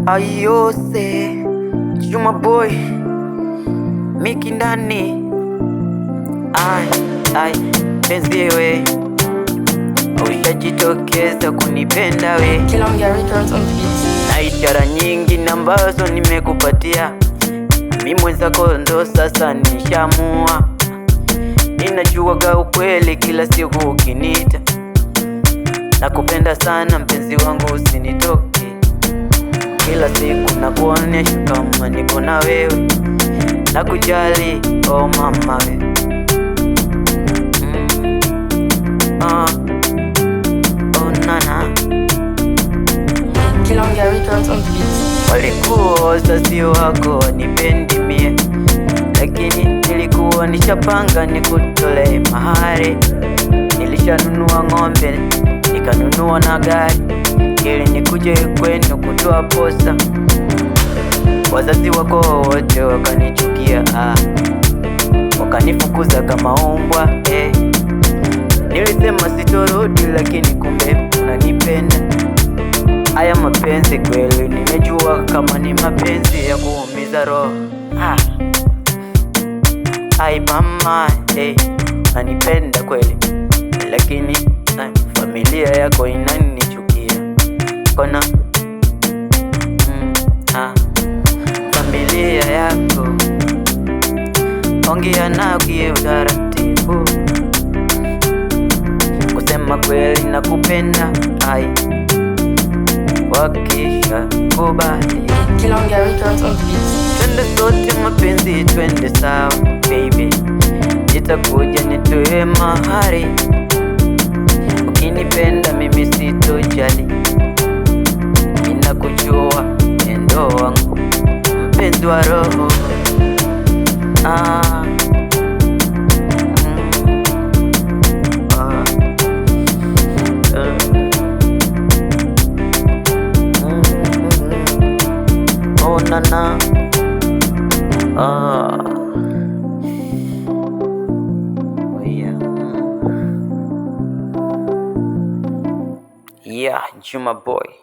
Ayose Juma boy Miki ndani penzi we ushajitokeza kunipenda we, na ishara nyingi ambazo nimekupatia mimi mwenzako, ndo sasa nishamua. Ninajuaga ukweli kila siku ukinita, nakupenda sana mpenzi wangu usinitoke. Kila siku nakuonesha kama niko na wewe, nakujali oh mama we. Walikuwa wazazi wako wanipendi mie, lakini nilikuwa nishapanga nikutolee mahari. Nilishanunua ng'ombe, nikanunua na gari, ili nikuje kwenu kutoa posa. Wazazi wako wote wakanichukia, wakanifukuza kama umbwa Nilisema sitorudi, lakini kumbe unanipenda. Haya mapenzi kweli, nimejua kama ni mapenzi ya kuumiza roho. Ai mama, unanipenda kweli, lakini familia yako inanichukia. Kona familia yako, ongea nao kiutaratibu. Kusema kweli nakupenda, wakisha kubali twende sote mapenzi, twende sawa baby. Nitakuja nitoe mahari, ukinipenda mimi sitojali. Ninakujua endo wangu, mpenzi wa roho. Yeah, Juma boy.